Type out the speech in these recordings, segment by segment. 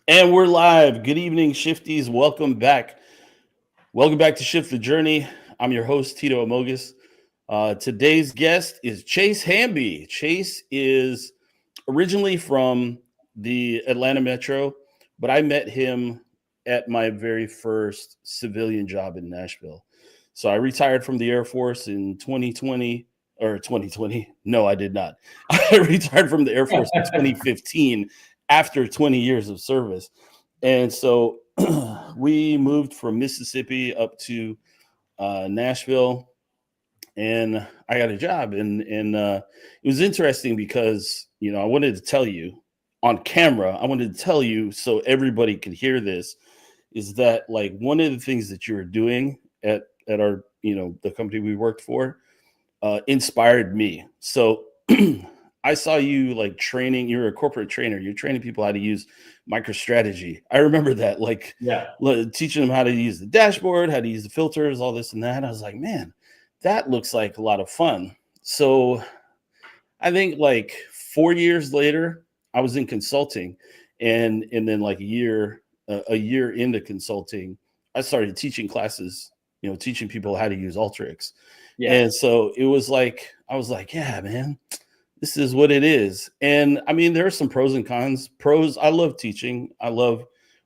And we're live. Good evening, Shifties. Welcome back. Welcome back to Shift the Journey. I'm your host, Tito Amogus. Today's guest is Chase Hamby. Chase is originally from the Atlanta Metro, but I met him at my very first civilian job in Nashville. So I retired from the Air Force in 2020 or 2020. No, I did not. I retired from the Air Force in 2015 after 20 years of service. And so we moved from Mississippi up to Nashville, and I got a job. And it was interesting because I wanted to tell you on camera. I wanted to tell you so everybody could hear this. Is that like one of the things that you were doing at our the company we worked for inspired me. So I saw you like training. You're a corporate trainer. You're training people how to use MicroStrategy. I remember that, like Yeah. teaching them how to use the dashboard, how to use the filters, all this and that. I was like, man, that looks like a lot of fun. So I think like 4 years later, I was in consulting, and then like a year into consulting, I started teaching classes. Teaching people how to use Alteryx. Yeah. And so it was like, I was like, yeah, man, this is what it is. And I mean, there are some pros and cons. Pros, I love teaching. I love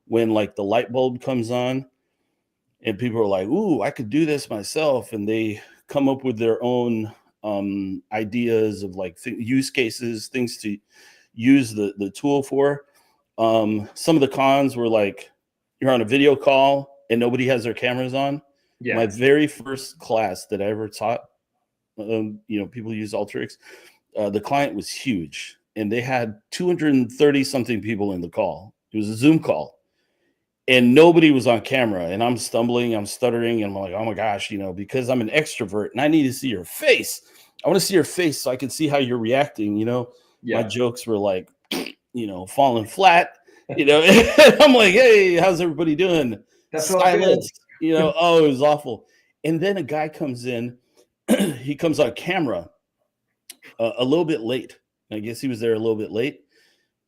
when like the light bulb comes on and people are like, ooh, I could do this myself. And they come up with their own ideas of like use cases, things to use the tool for. Some of the cons were like, you're on a video call and nobody has their cameras on. My Yeah. very first class that I ever taught, people use Alteryx. The client was huge, and they had 230 something people in the call. It was a Zoom call, and nobody was on camera. And I'm stumbling, I'm stuttering, and I'm like, oh my gosh, because I'm an extrovert and I need to see your face. I want to see your face so I can see how you're reacting. My Yeah. jokes were like, falling flat. I'm like, hey, how's everybody doing? That's all good. Silence. Oh, it was awful. And then a guy comes in, he comes on camera a little bit late. I guess he was there a little bit late,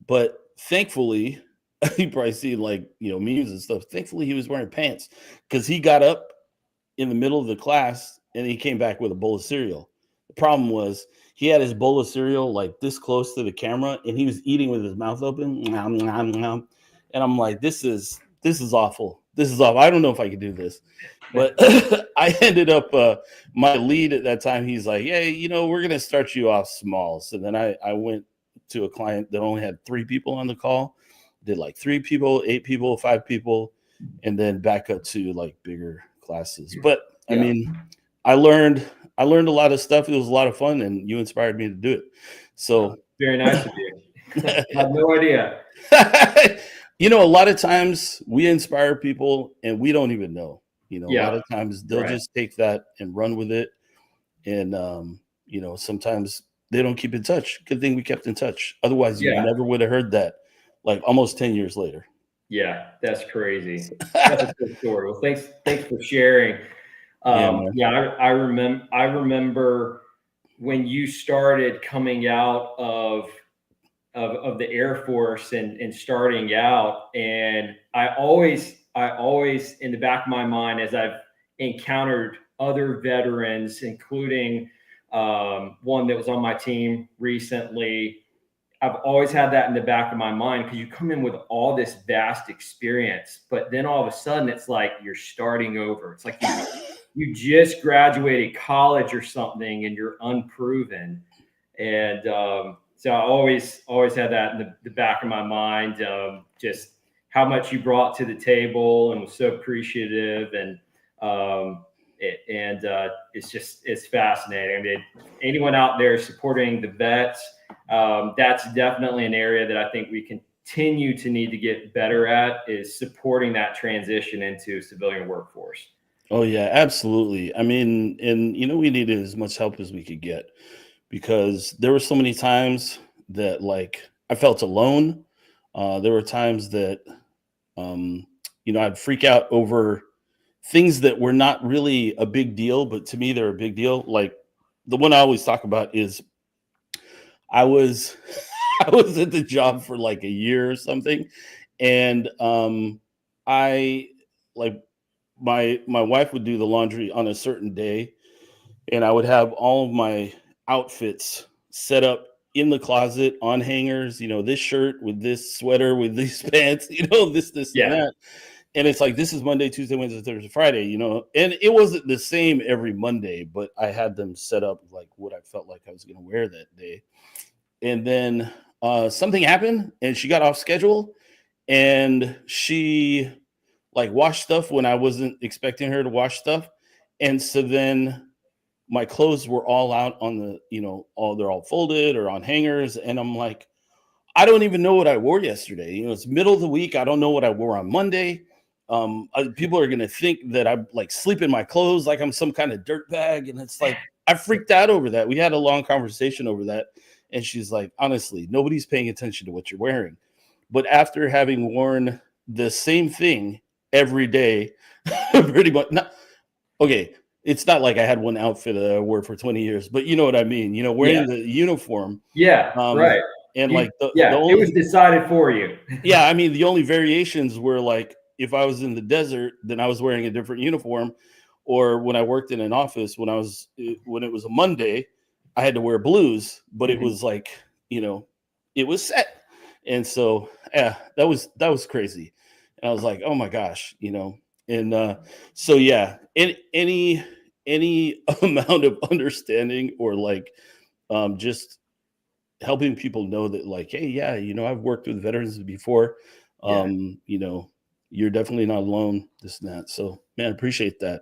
but thankfully, you probably see like memes and stuff. Thankfully, he was wearing pants because he got up in the middle of the class and he came back with a bowl of cereal. The problem was he had his bowl of cereal like this close to the camera and he was eating with his mouth open. Nom, nom, nom. And I'm like, this is awful. This is awful. I don't know if I could do this. But I ended up my lead at that time. He's like, hey, we're gonna start you off small. So then I went to a client that only had 3 people on the call, did like 3 people, 8 people, 5 people, and then back up to like bigger classes. But I Yeah. mean, I learned a lot of stuff. It was a lot of fun, and you inspired me to do it. So Very nice of you. I had no idea. a lot of times we inspire people and we don't even know. A lot Yeah. of times they'll Right. just take that and run with it. And sometimes they don't keep in touch. Good thing we kept in touch. Otherwise, you Yeah. never would have heard that like almost 10 years later. Yeah. That's crazy. That's a good story. Well, thanks for sharing. Yeah, man. Yeah, I remember when you started coming out of the Air Force and starting out. And I always in the back of my mind, as I've encountered other veterans, including one that was on my team recently, I've always had that in the back of my mind because you come in with all this vast experience, but then all of a sudden it's like you're starting over. It's like you just graduated college or something and you're unproven. And so I always had that in the back of my mind, just how much you brought to the table and was so appreciative. And it's fascinating. I mean, anyone out there supporting the vets, that's definitely an area that I think we continue to need to get better at, is supporting that transition into civilian workforce. Oh yeah, absolutely. I mean, and we needed as much help as we could get because there were so many times that like I felt alone. There were times that I'd freak out over things that were not really a big deal, but to me they're a big deal. Like the one I always talk about is I was I was at the job for like a year or something, And I like my wife would do the laundry on a certain day, and I would have all of my outfits set up in the closet on hangers, this shirt with this sweater with these pants, this and Yeah. that. And it's like, this is Monday, Tuesday, Wednesday, Thursday, Friday, and it wasn't the same every Monday, but I had them set up like what I felt like I was going to wear that day. And then something happened and she got off schedule, and she like washed stuff when I wasn't expecting her to wash stuff. And so then my clothes were all out on the, they're all folded or on hangers. And I'm like, I don't even know what I wore yesterday. It's middle of the week. I don't know what I wore on Monday. People are going to think that I like sleep in my clothes, like I'm some kind of dirt bag. And it's like, I freaked out over that. We had a long conversation over that. And she's like, honestly, nobody's paying attention to what you're wearing. But after having worn the same thing every day, pretty much, okay, it's not like I had one outfit that I wore for 20 years, but you know what I mean? Yeah. Wearing the uniform. Yeah. Right. And like the it was decided for you. yeah, I mean, the only variations were like if I was in the desert, then I was wearing a different uniform. Or when I worked in an office, when it was a Monday, I had to wear blues, but it was like, it was set. And so, yeah, that was crazy. And I was like, oh my gosh, and so yeah, any amount of understanding or like just helping people know that like, hey, yeah, I've worked with veterans before. Yeah. You're definitely not alone, this and that. So man, appreciate that.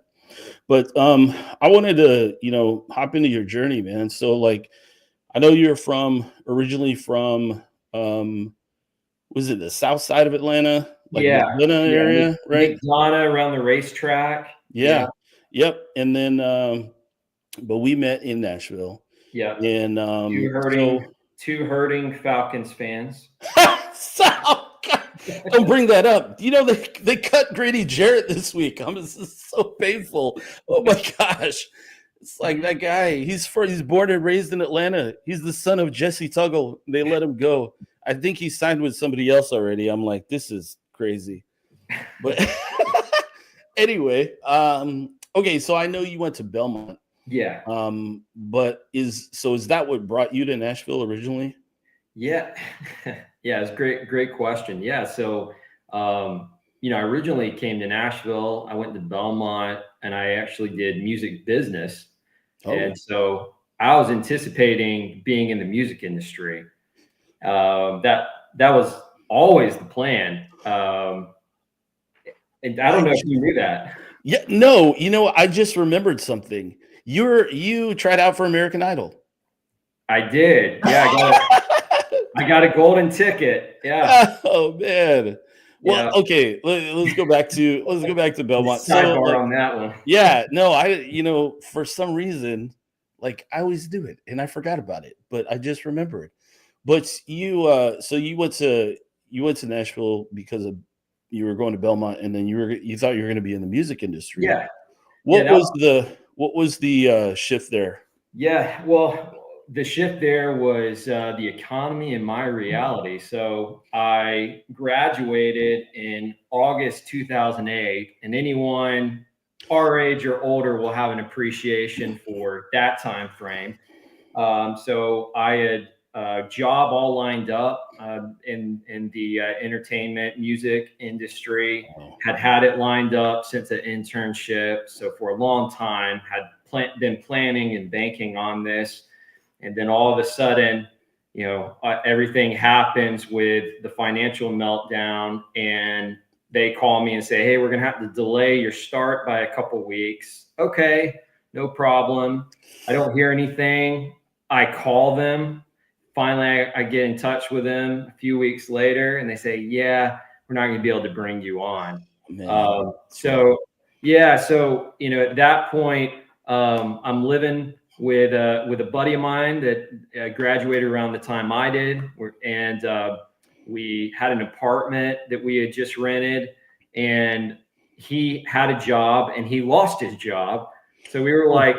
But I wanted to, hop into your journey, man. So like I know you're originally from was it the south side of Atlanta, like Yeah. McDonough Yeah. area, right? McDonough around the racetrack. Yeah. Yep. And then but we met in Nashville. Yeah. And Two hurting Falcons fans. so, God, don't bring that up. They cut Grady Jarrett this week. This is so painful. Oh my gosh. It's like that guy. He's born and raised in Atlanta. He's the son of Jesse Tuggle. They let him go. I think he signed with somebody else already. I'm like, this is crazy. But anyway, okay, so I know you went to Belmont. Yeah. But is that what brought you to Nashville originally? Yeah. Yeah, it's great question. Yeah. So I originally came to Nashville. I went to Belmont and I actually did music business. Oh. And so I was anticipating being in the music industry. That was always the plan. And I don't know if you knew that. Yeah, no, I just remembered something. You tried out for American Idol. I did. Yeah, I got a golden ticket. Yeah. Oh man. Well, okay. Let's go back to Belmont. Sidebar on that one. Yeah, no, for some reason, like I always do it, and I forgot about it, but I just remembered. But so you went to Nashville because you were going to Belmont, and then you thought you were going to be in the music industry. Yeah. What was the shift there? Yeah. Well, the shift there was the economy and my reality. So I graduated in August 2008, and anyone our age or older will have an appreciation for that time frame. So I had a job all lined up in the entertainment music industry. Had it lined up since an internship. So for a long time, had been planning and banking on this. And then all of a sudden, everything happens with the financial meltdown, and they call me and say, hey, we're going to have to delay your start by a couple weeks. Okay, no problem. I don't hear anything. I call them. Finally, I get in touch with them a few weeks later, and they say, yeah, we're not going to be able to bring you on. So at that point, I'm living with a buddy of mine that graduated around the time I did, and we had an apartment that we had just rented, and he had a job and he lost his job. So we were like,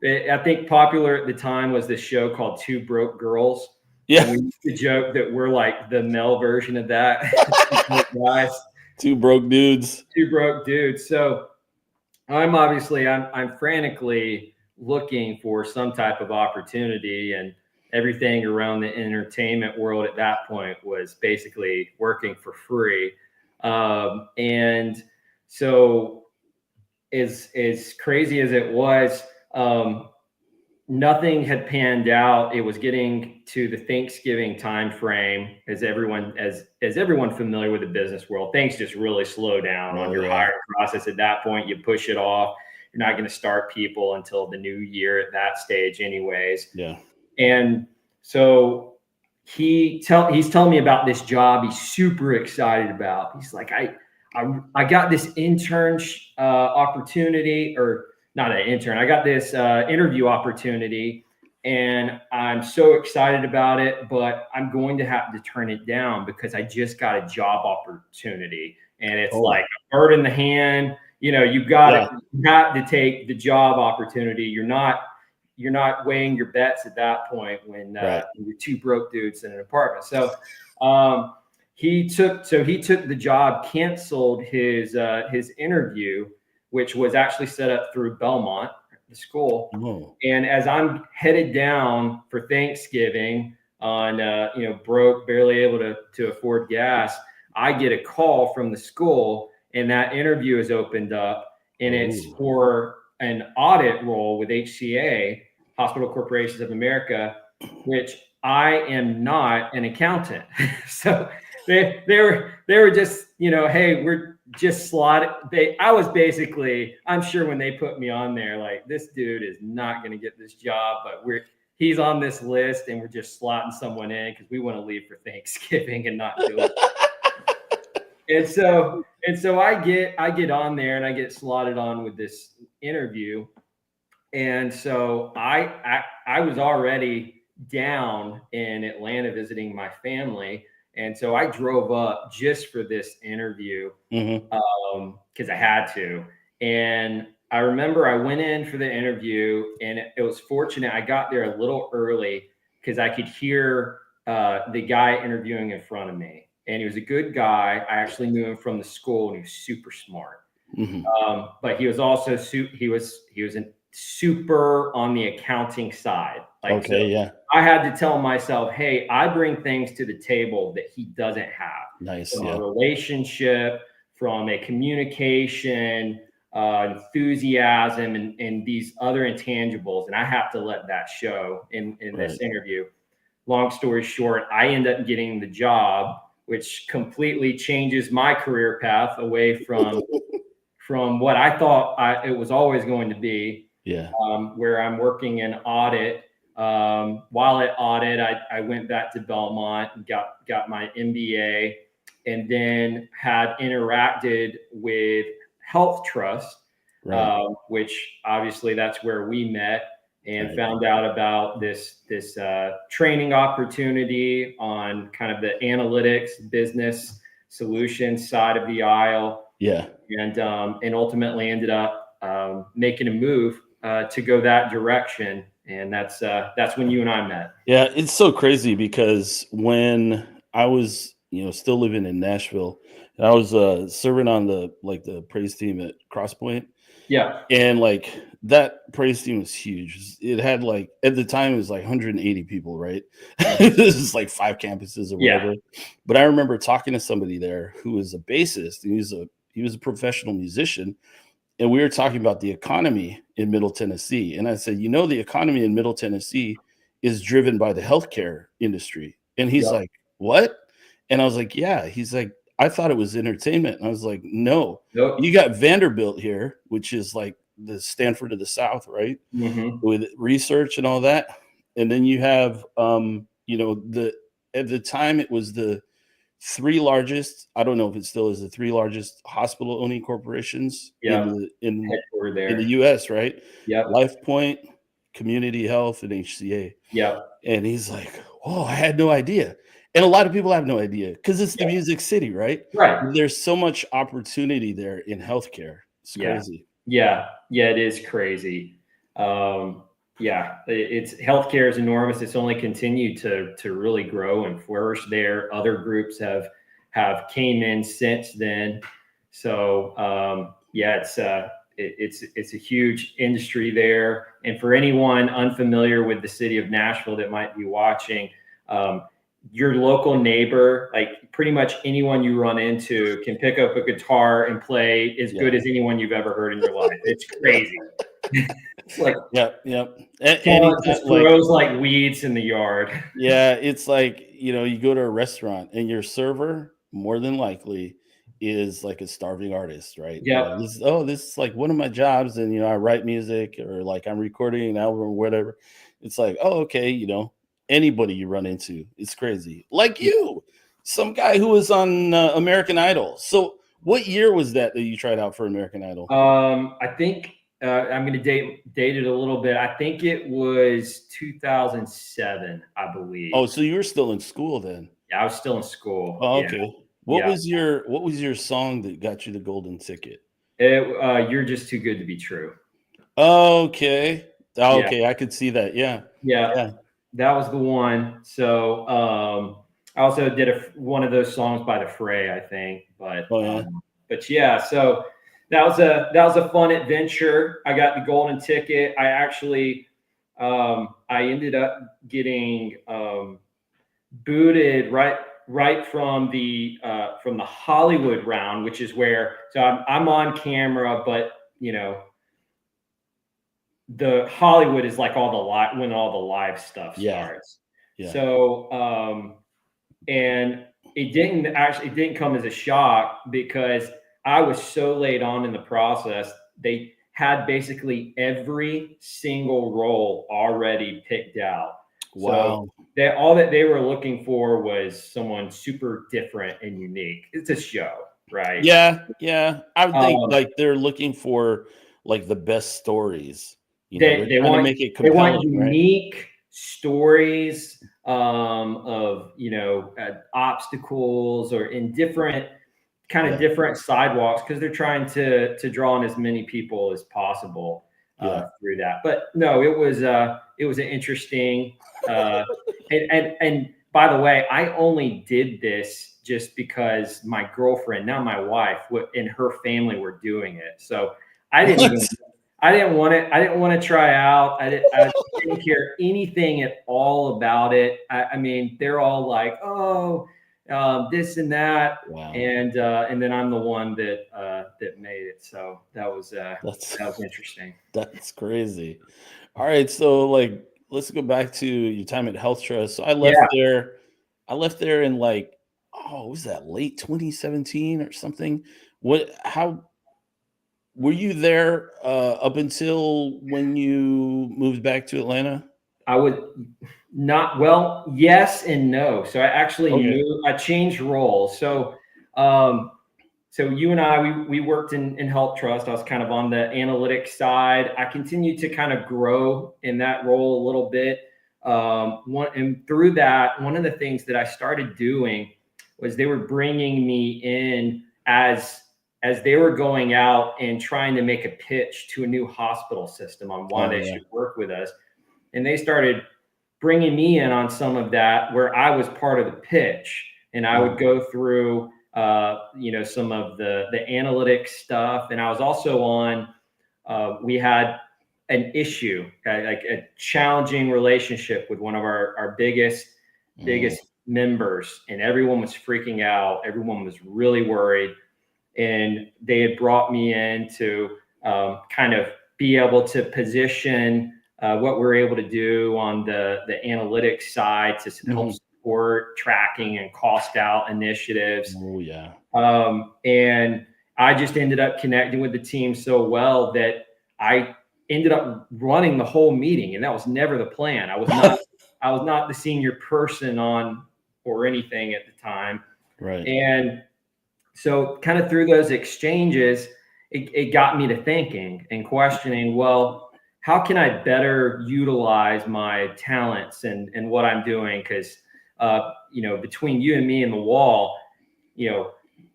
I think popular at the time was this show called Two Broke Girls, Yeah. And we used to joke that we're like the male version of that. Guys, Two broke dudes. two broke dudes. So I'm frantically looking for some type of opportunity, and everything around the entertainment world at that point was basically working for free. And so as crazy as it was, nothing had panned out. It was getting to the Thanksgiving time frame. As everyone familiar with the business world, things just really slow down on your hiring process at that point. You push it off. You're not going to start people until the new year at that stage anyways. Yeah. And so he's telling me about this job he's super excited about. He's like, I got this intern opportunity, or not an intern. I got this interview opportunity, and I'm so excited about it, but I'm going to have to turn it down because I just got a job opportunity, and it's like a bird in the hand. You know, you got to take the job opportunity. You're not weighing your bets at that point when you're two broke dudes in an apartment. So he took the job, canceled his interview, which was actually set up through Belmont, the school. Oh. And as I'm headed down for Thanksgiving on, broke, barely able to afford gas, I get a call from the school, and that interview is opened up, and it's for an audit role with HCA, Hospital Corporations of America, which I am not an accountant. So they were just, hey, we're just slotted. I'm sure when they put me on there, like, this dude is not going to get this job, but he's on this list, and we're just slotting someone in because we want to leave for Thanksgiving and not do it. And so I get on there, and I get slotted on with this interview. And so I was already down in Atlanta visiting my family. And so I drove up just for this interview because I had to. And I remember I went in for the interview, and it was fortunate. I got there a little early because I could hear the guy interviewing in front of me. And he was a good guy. I actually knew him from the school, and he was super smart. But he was also super on the accounting side. I had to tell myself, hey, I bring things to the table that he doesn't have. Nice. From a relationship, from a communication, enthusiasm, and these other intangibles. And I have to let that show in this interview. Long story short, I end up getting the job, which completely changes my career path away from what I thought it was always going to be. Yeah. Where I'm working in audit. While at audit, I went back to Belmont and got my MBA, and then had interacted with Health Trust, which obviously that's where we met, and found out about this training opportunity on kind of the analytics business solutions side of the aisle. Yeah. And ultimately ended up making a move to go that direction. And that's when you and I met. Yeah, it's so crazy because when I was, still living in Nashville, I was serving on the praise team at Crosspoint. Yeah. And that praise team was huge. It had at the time it was 180 people, right? This is 5 campuses or whatever. Yeah. But I remember talking to somebody there who was a bassist, and he was a professional musician. And we were talking about the economy in Middle Tennessee. And I said, the economy in Middle Tennessee is driven by the healthcare industry. And he's like, what? And I was like, yeah. He's like, I thought it was entertainment. And I was like, no. Nope. You got Vanderbilt here, which is the Stanford of the South, right? With research and all that. And then you have, at the time it was the 3 largest, I don't know if it still is, the 3 largest hospital owning corporations in the US, right? Yeah. LifePoint, Community Health, and HCA. Yeah. And he's like, oh, I had no idea. And a lot of people have no idea because it's the Music City, right? Right. There's so much opportunity there in healthcare. It's crazy. Yeah, it is crazy. Yeah, it's healthcare is enormous. It's only continued to really grow and flourish there. Other groups have came in since then. So yeah, it's a huge industry there. And for anyone unfamiliar with the city of Nashville that might be watching, your local neighbor, like pretty much anyone you run into, can pick up a guitar and play as good as anyone you've ever heard in your life. It's crazy. It's like talent just grows like weeds in the yard. Yeah, it's like, you go to a restaurant and your server more than likely is like a starving artist, right? Yep. This is like one of my jobs, and I write music, or like I'm recording an album or whatever. It's like, oh, okay, anybody you run into, it's crazy. Like you, some guy who was on American Idol. So what year was that you tried out for American Idol? I think I'm going to date it a little bit. I think it was 2007, I believe. Oh, so you were still in school then? Yeah, I was still in school. Oh, yeah. okay. What was your song that got you the golden ticket? You're Just Too Good to Be True. Okay. Okay, I could see that. Yeah. That was the one. So I also did one of those songs by The Fray, I think. But yeah, so that was a fun adventure. I got the golden ticket. I actually I ended up getting booted right from the Hollywood round, which is where I'm on camera, but the Hollywood is like all the live stuff starts. Yeah. So and it didn't come as a shock, because I was so late on in the process. They had basically every single role already picked out. Wow. So all that they were looking for was someone super different and unique. It's a show, right? Yeah. I would think like they're looking for like the best stories. They want to make it compelling. They want unique stories of obstacles, or in different different sidewalks, because they're trying to draw in as many people as possible through that. But no, it was an interesting and by the way, I only did this just because my girlfriend, now my wife, and her family were doing it. So I didn't want to try out. I didn't care anything at all about it. I mean, they're all like, oh, this and that. Wow. And then I'm the one that made it. So that was interesting. That's crazy. All right. So like, let's go back to your time at Health Trust. So I left there in like, was that late 2017 or something? How were you there up until when you moved back to Atlanta? I would not. Well, yes and no. So I actually moved. I changed roles. So, so you and I, we worked in Health Trust. I was kind of on the analytics side. I continued to kind of grow in that role a little bit. And through that, one of the things that I started doing was they were bringing me in as they were going out and trying to make a pitch to a new hospital system on why they should work with us. And they started bringing me in on some of that, where I was part of the pitch, and I would go through, some of the analytics stuff. And I was also on, we had an issue, like a challenging relationship with one of our biggest members, and everyone was freaking out. Everyone was really worried. And they had brought me in to kind of be able to position what we're able to do on the analytics side to help support tracking and cost out initiatives. Oh, yeah. And I just ended up connecting with the team so well that I ended up running the whole meeting, and that was never the plan. I was not the senior person on or anything at the time. Right. And so kind of through those exchanges, it got me to thinking and questioning, well, how can I better utilize my talents and what I'm doing? Because, between you and me and the wall,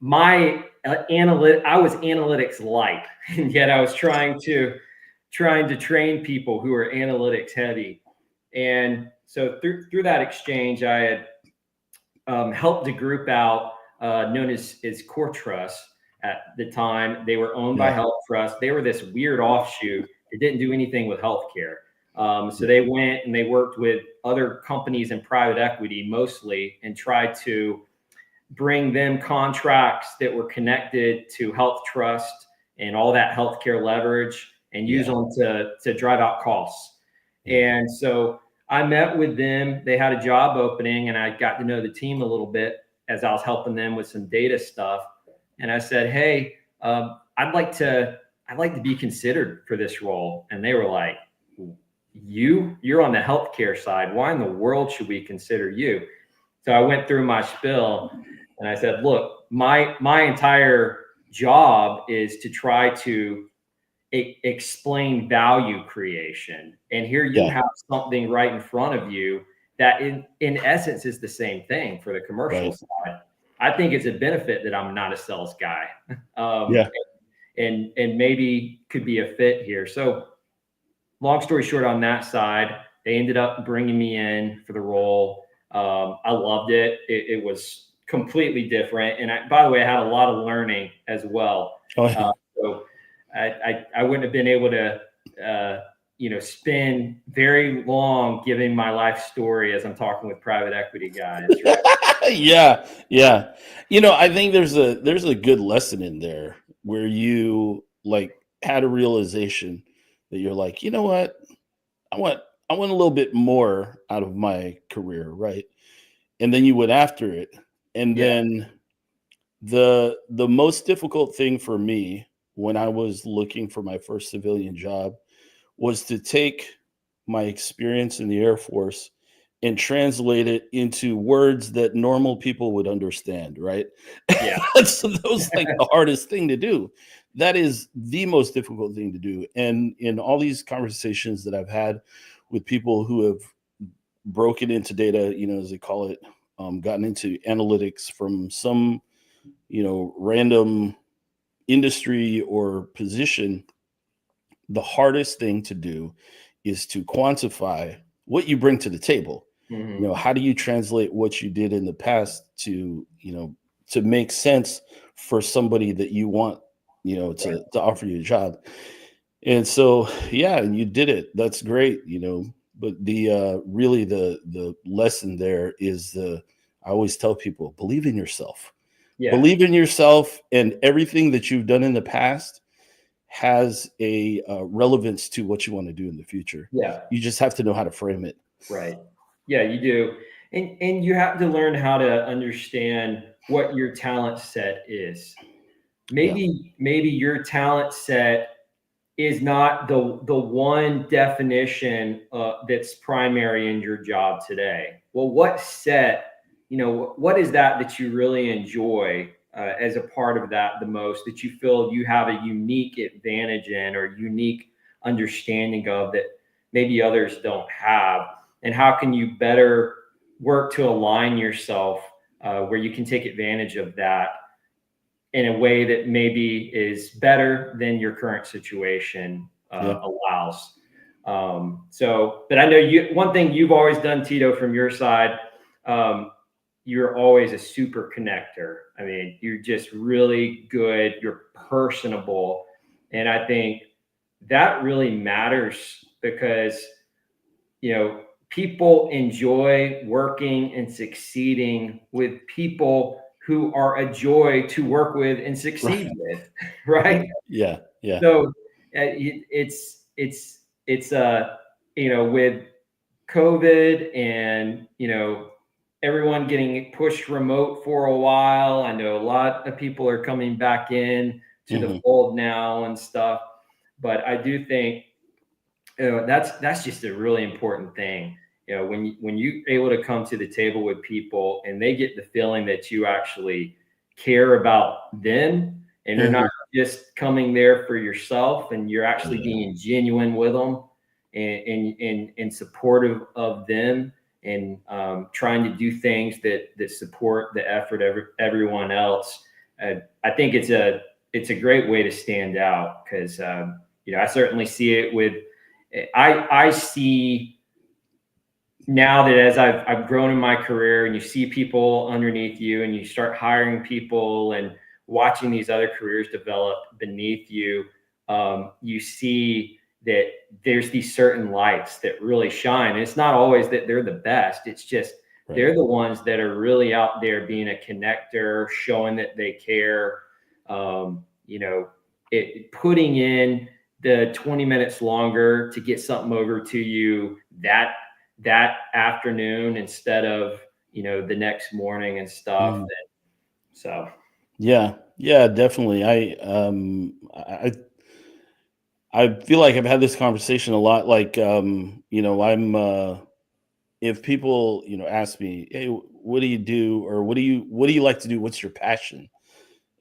my I was analytics light, and yet I was trying to trying to train people who are analytics heavy. And so through that exchange, I had helped a group out known as Core Trust. At the time, they were owned by Health Trust. They were this weird offshoot. It didn't do anything with healthcare. So they went and they worked with other companies in private equity mostly and tried to bring them contracts that were connected to Health Trust and all that healthcare leverage and use them to drive out costs. And so I met with them. They had a job opening and I got to know the team a little bit as I was helping them with some data stuff. And I said, hey, I'd like to be considered for this role. And they were like, you're on the healthcare side. Why in the world should we consider you? So I went through my spiel and I said, look, my entire job is to try to explain value creation. And here you have something right in front of you that in essence is the same thing for the commercial side. I think it's a benefit that I'm not a sales guy. And maybe could be a fit here. So long story short, on that side, they ended up bringing me in for the role. I loved it. It was completely different. And by the way, I had a lot of learning as well. So I wouldn't have been able to, spend very long giving my life story as I'm talking with private equity guys. Right? Yeah. I think there's a good lesson in there where you like had a realization that you're like, you know what, I want a little bit more out of my career, right? And then you went after it. And then the most difficult thing for me when I was looking for my first civilian job was to take my experience in the Air Force and translate it into words that normal people would understand, right? Yeah. So that was like the hardest thing to do. That is the most difficult thing to do. And in all these conversations that I've had with people who have broken into data, as they call it, gotten into analytics from some, random industry or position, the hardest thing to do is to quantify what you bring to the table. How do you translate what you did in the past to, to make sense for somebody that you want, to offer you a job? And so, and you did it. That's great, but the really the lesson there is I always tell people, believe in yourself. Believe in yourself, and everything that you've done in the past has a relevance to what you want to do in the future. You just have to know how to frame it. Right. Yeah, you do. And you have to learn how to understand what your talent set is. Maybe your talent set is not the one definition that's primary in your job today. Well, what is that you really enjoy as a part of that the most, that you feel you have a unique advantage in or unique understanding of that maybe others don't have? And how can you better work to align yourself where you can take advantage of that in a way that maybe is better than your current situation allows? But I know one thing you've always done, Tito, from your side, you're always a super connector. I mean, you're just really good. You're personable. And I think that really matters because, people enjoy working and succeeding with people who are a joy to work with and succeed with, right? Yeah. So it's with COVID and, everyone getting pushed remote for a while. I know a lot of people are coming back in to the fold now and stuff, but I do think that's just a really important thing. When you're able to come to the table with people and they get the feeling that you actually care about them and you're not just coming there for yourself, and you're actually being genuine with them and supportive of them, and trying to do things that support the effort of everyone else. I think it's a great way to stand out because I certainly see it with, I see now that as I've grown in my career, and you see people underneath you, and you start hiring people and watching these other careers develop beneath you, you see that there's these certain lights that really shine. And it's not always that they're the best. It's just they're the ones that are really out there being a connector, showing that they care. Putting in the 20 minutes longer to get something over to you that afternoon instead of the next morning and stuff. And so yeah, definitely. I feel like I've had this conversation a lot. Like, I'm if people ask me, hey, what do you do, or what do you like to do, what's your passion?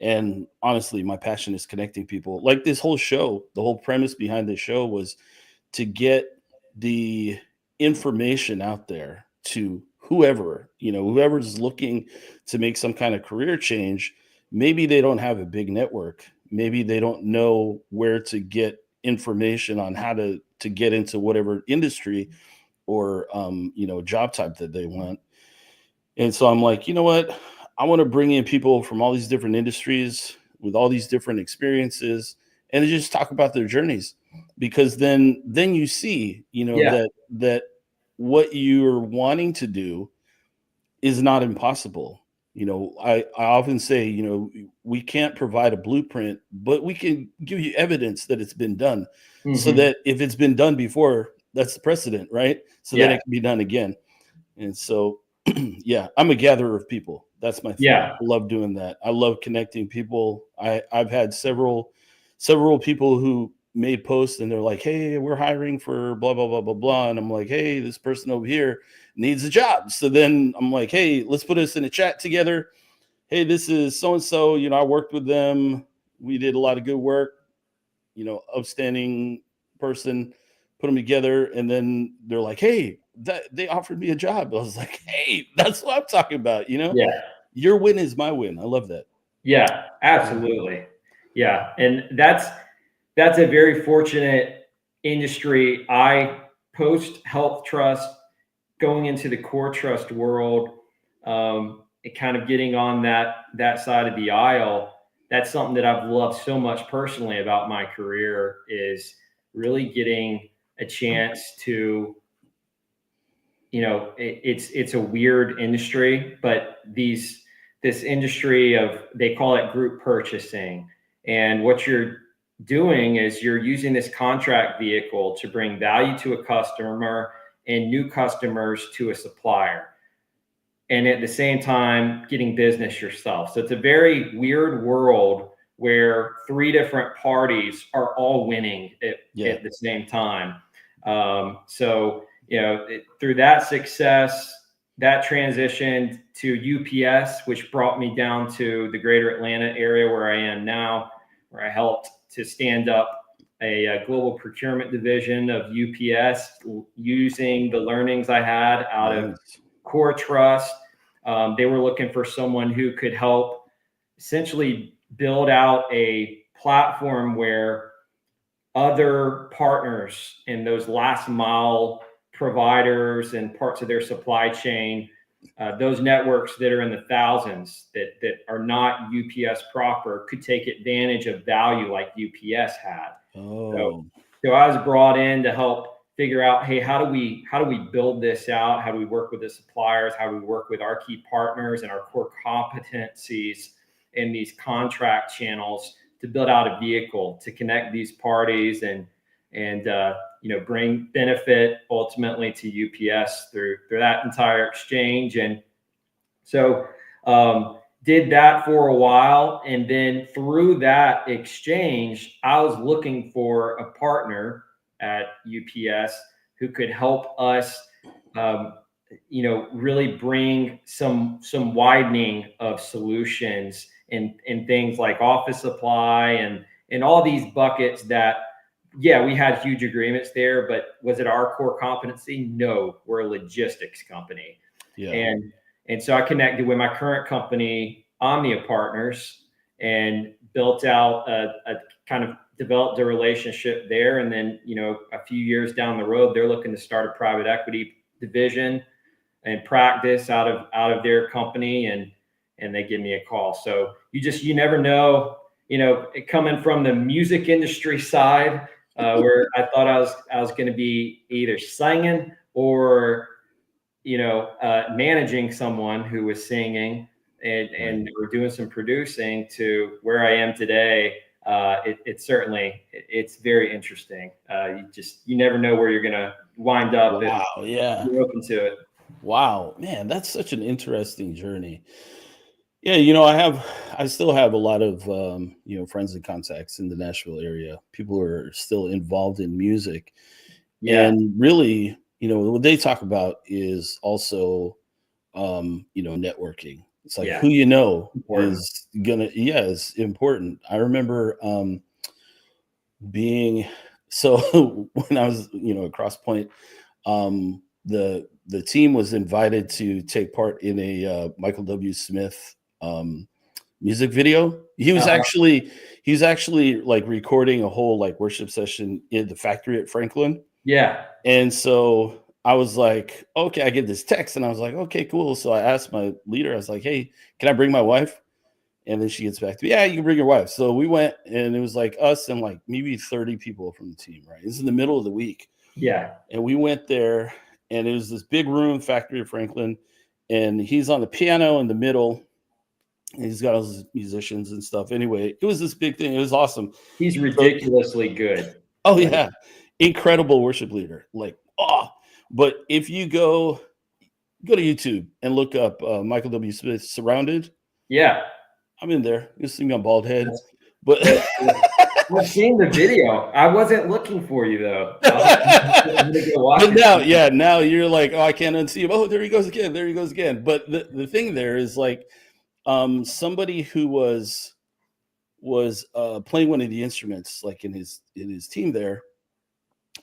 And honestly, my passion is connecting people. Like this whole show, the whole premise behind this show was to get the information out there to whoever's looking to make some kind of career change. Maybe they don't have a big network. Maybe they don't know where to get information on how to get into whatever industry or job type that they want. And so I'm like, you know what? I want to bring in people from all these different industries with all these different experiences and to just talk about their journeys, because then you see, yeah, that what you're wanting to do is not impossible. I often say, we can't provide a blueprint, but we can give you evidence that it's been done, so that if it's been done before, that's the precedent, right? So that it can be done again. And so, yeah, I'm a gatherer of people. That's my thing. yeah, I love doing that. I love connecting people. I've had several people who made posts and they're like, "Hey, we're hiring for blah blah blah blah blah," and I'm like, "Hey, this person over here needs a job." So then I'm like, "Hey, let's put us in a chat together. Hey, this is so and so. I worked with them. We did a lot of good work. Upstanding person, put them together, and then they're like, "Hey, that they offered me a job." I was like, "Hey, that's what I'm talking about." yeah, Your win is my win. I love that. yeah, absolutely. Yeah. And that's a very fortunate industry. I post health trust going into the core trust world, and kind of getting on that side of the aisle. That's something that I've loved so much personally about my career, is really getting a chance to, it's a weird industry, but this industry of, they call it group purchasing. And what you're doing is you're using this contract vehicle to bring value to a customer and new customers to a supplier, and at the same time getting business yourself. So it's a very weird world where three different parties are all winning at the same time. Through that success, that transitioned to UPS, which brought me down to the greater Atlanta area where I am now, where I helped to stand up a global procurement division of UPS using the learnings I had out of Core Trust. They were looking for someone who could help essentially build out a platform where other partners in those last mile providers and parts of their supply chain, those networks that are in the thousands that are not UPS proper, could take advantage of value like UPS had. So I was brought in to help figure out, hey, how do we build this out? How do we work with the suppliers? How do we work with our key partners and our core competencies in these contract channels to build out a vehicle to connect these parties and bring benefit ultimately to UPS through that entire exchange. And so did that for a while. And then through that exchange, I was looking for a partner at UPS who could help us, really bring some widening of solutions in things like office supply and all these buckets that, yeah, we had huge agreements there, but was it our core competency? No, we're a logistics company. And so I connected with my current company, Omnia Partners, and built out a kind of developed a relationship there. And then, a few years down the road, they're looking to start a private equity division and practice out of their company. And they give me a call. So you never know, coming from the music industry side, where I thought I was going to be either singing or, managing someone who was singing and we're doing some producing, to where I am today. It's very interesting. You never know where you're going to wind up. Wow. Yeah. You're open to it. Wow, man, that's such an interesting journey. Yeah, I still have a lot of friends and contacts in the Nashville area. People who are still involved in music, and really, what they talk about is also, networking. It's like who is is important. I remember being when I was at Cross Point, the team was invited to take part in a Michael W. Smith music video. He was actually like recording a whole like worship session in the factory at Franklin. Yeah. And so I was like, okay, I get this text and I was like, okay, cool. So I asked my leader, I was like, hey, can I bring my wife? And then she gets back to me, yeah, you can bring your wife. So we went, and it was like us and like maybe 30 people from the team, right? This is in the middle of the week. Yeah. And we went there, and it was this big room, factory of Franklin, and he's on the piano in the middle. And he's got all his musicians and stuff. Anyway, it was this big thing. It was awesome. He's ridiculously good. Oh, yeah. Incredible worship leader. Like, but if you go to YouTube and look up Michael W. Smith Surrounded. Yeah. I'm in there. You see me on bald head. But I've seen the video. I wasn't looking for you though. I'm gonna go watch but now you're like, oh, I can't unsee him. Oh, there he goes again. There he goes again. But the thing there is like, somebody who was playing one of the instruments, like in his team there,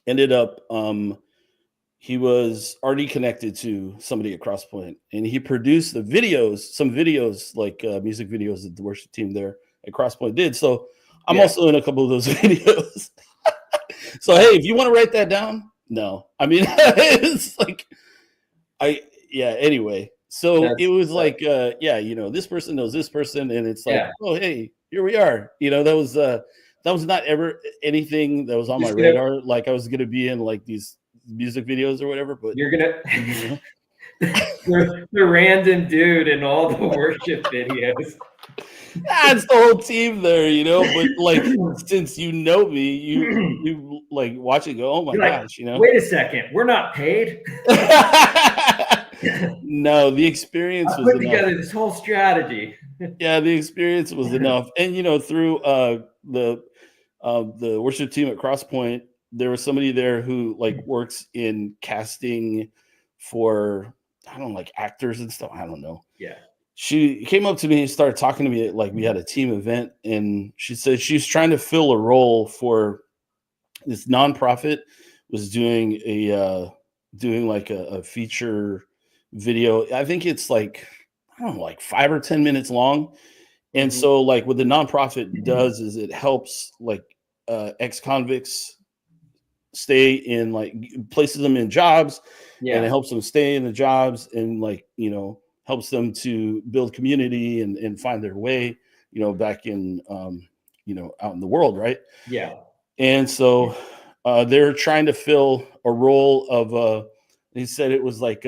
ended up he was already connected to somebody at Cross Point, and he produced some videos like music videos that the worship team there at Cross Point did. So I'm also in a couple of those videos. So, hey, if you want to write that down, no, I mean, it's like, anyway. So it was like, this person knows this person, and it's like, oh, hey, here we are. That was not ever anything that was on my radar. Like I was going to be in like these music videos or whatever, but you're going to, the random dude in all the worship videos. That's the whole team there, but like, since you know me, you like watch it go, oh my gosh, Wait a second, we're not paid. No, the experience was put together this whole strategy. Yeah, the experience was enough. And through the worship team at Cross Point, there was somebody there who like works in casting for, I don't know, like actors and stuff. I don't know. Yeah. She came up to me and started talking to me like we had a team event, and she said she's trying to fill a role for this nonprofit, was doing a feature video. I think it's like, I don't know, like 5 or 10 minutes long. And so like what the nonprofit does is it helps like ex-convicts stay in, like, places them in jobs, and it helps them stay in the jobs, and like, helps them to build community and find their way, back in, out in the world. Right. Yeah. And so they're trying to fill a role of, he said it was like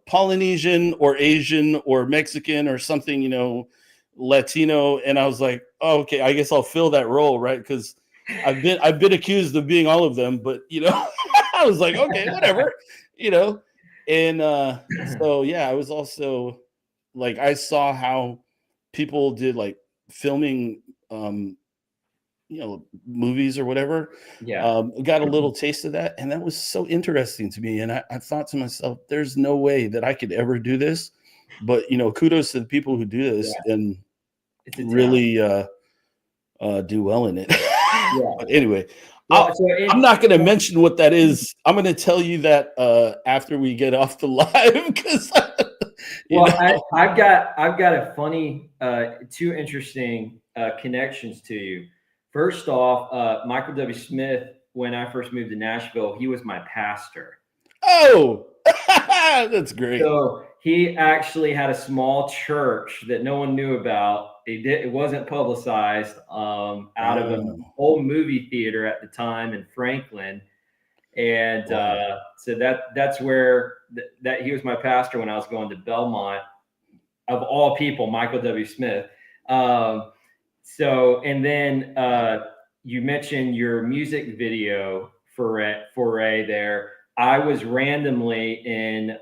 Polynesian or Asian or Mexican or something, Latino. And I was like, oh, okay, I guess I'll fill that role. Right. Because I've been accused of being all of them, but I was like, okay, whatever, and so yeah, I was also like, I saw how people did like filming, movies or whatever. Got a little taste of that, and that was so interesting to me. And I thought to myself, there's no way that I could ever do this, but kudos to the people who do this and really do well in it. But anyway, I'm not going to mention what that is. I'm going to tell you that after we get off the live, because Well, I've got a funny, two interesting connections to you. First off, Michael W. Smith, when I first moved to Nashville, he was my pastor. Oh, that's great. So he actually had a small church that no one knew about. It wasn't publicized, out of an old movie theater at the time in Franklin. And so that's where that he was my pastor when I was going to Belmont, of all people, Michael W. Smith. So, and then you mentioned your music video foray there. I was randomly in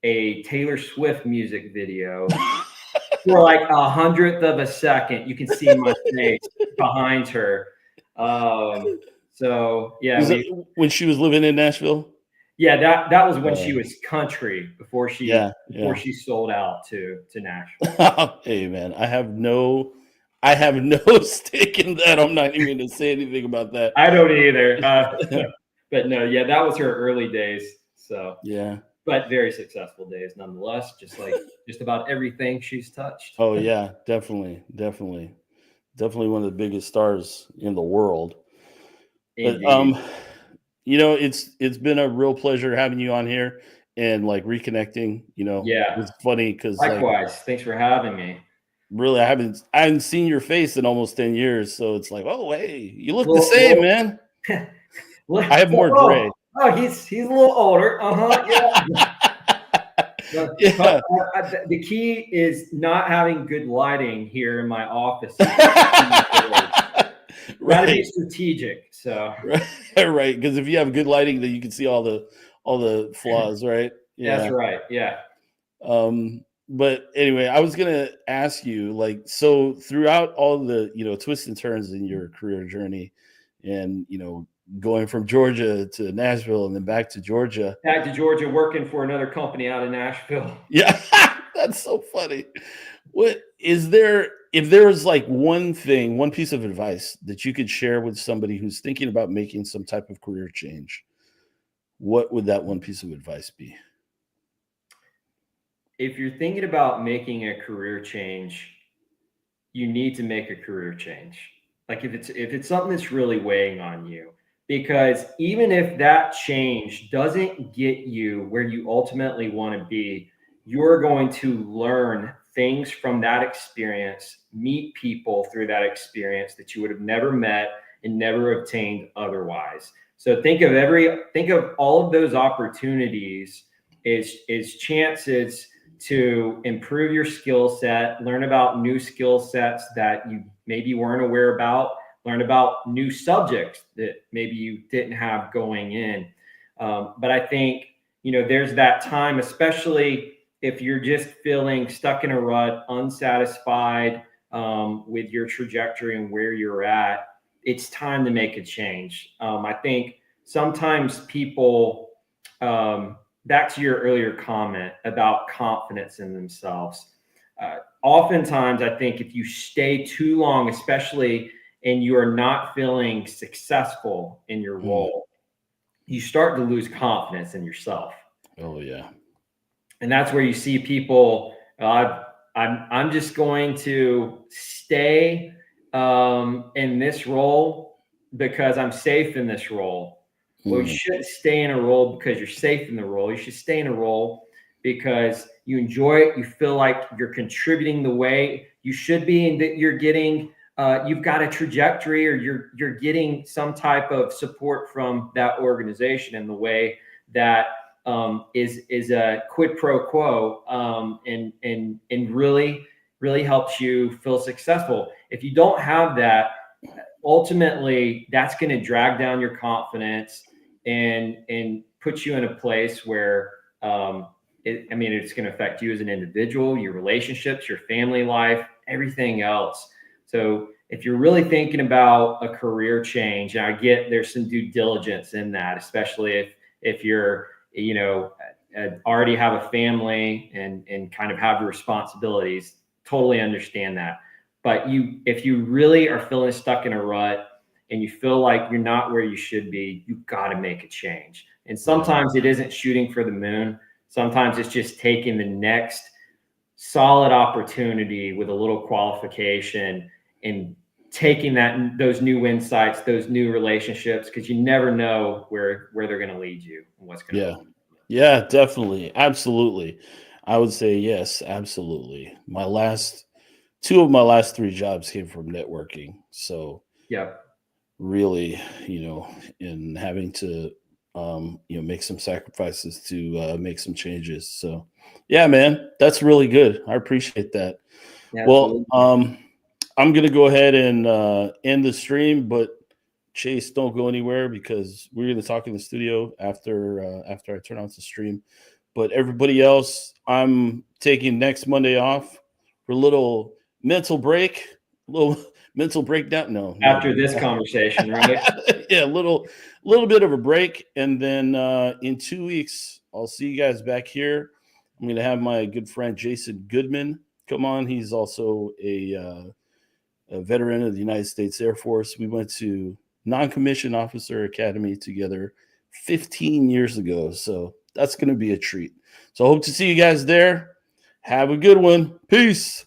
a Taylor Swift music video for like 100th of a second. You can see my face behind her. So yeah, when she was living in Nashville. Yeah, that was when she was country before she she sold out to Nashville. Hey man, I have no stake in that. I'm not even going to say anything about that. I don't either. But no, yeah, that was her early days. So yeah, but very successful days nonetheless. Just like just about everything she's touched. Oh yeah, definitely one of the biggest stars in the world. Indeed. But it's been a real pleasure having you on here and like reconnecting. Yeah, it's funny because likewise. Thanks for having me. Really, I haven't seen your face in almost 10 years, so it's like, oh hey, you look the same, man. I have more gray. Oh, he's a little older. Yeah. Yeah. The key is not having good lighting here in my office. Right. Be strategic. So right, because if you have good lighting, then you can see all the flaws, right? Yeah. That's right. Yeah. But anyway, I was gonna ask you, like, so throughout all the twists and turns in your career journey, and going from Georgia to Nashville and then back to Georgia, working for another company out of Nashville. Yeah, that's so funny. What is there? If there was like one piece of advice that you could share with somebody who's thinking about making some type of career change, what would that one piece of advice be? If you're thinking about making a career change, you need to make a career change. Like if it's something that's really weighing on you, because even if that change doesn't get you where you ultimately want to be, you're going to learn things from that experience, meet people through that experience that you would have never met and never obtained otherwise. So think of all of those opportunities is chances to improve your skill set, learn about new skill sets that you maybe weren't aware about, learn about new subjects that maybe you didn't have going in. But I think, there's that time, especially if you're just feeling stuck in a rut, unsatisfied with your trajectory and where you're at, it's time to make a change. I think sometimes people, back to your earlier comment about confidence in themselves, oftentimes I think if you stay too long, especially and you are not feeling successful in your role, you start to lose confidence in yourself. Oh yeah. And that's where you see people, I'm just going to stay in this role because I'm safe in this role. Well, you shouldn't stay in a role because you're safe in the role. You should stay in a role because you enjoy it. You feel like you're contributing the way you should be, and that you're getting, you've got a trajectory, or you're getting some type of support from that organization in the way that is a quid pro quo, and really helps you feel successful. If you don't have that, ultimately that's going to drag down your confidence and put you in a place where it's going to affect you as an individual, your relationships, your family life, everything else. So if you're really thinking about a career change, and I get there's some due diligence in that, especially if you're already have a family and kind of have your responsibilities, totally understand that. But if you really are feeling stuck in a rut and you feel like you're not where you should be, you've got to make a change. And sometimes it isn't shooting for the moon. Sometimes it's just taking the next solid opportunity with a little qualification and taking those new insights, those new relationships, because you never know where they're going to lead you and what's going to Yeah. Yeah, definitely. Absolutely. I would say yes, absolutely. Two of my last three jobs came from networking. So Yeah. really, in having to make some sacrifices to make some changes. So yeah, man, that's really good. I appreciate that. Well, Absolutely. I'm gonna go ahead and end the stream, but Chase, don't go anywhere because we're gonna talk in the studio after I turn off the stream. But everybody else, I'm taking next Monday off for a little mental break, a little mental breakdown. No, After no. this conversation, right? Yeah, little bit of a break, and then in 2 weeks, I'll see you guys back here. I'm gonna have my good friend Jason Goodman come on. He's also a veteran of the United States Air Force. We went to non-commissioned officer academy together 15 years ago, so that's going to be a treat. So I hope to see you guys there. Have a good one. Peace.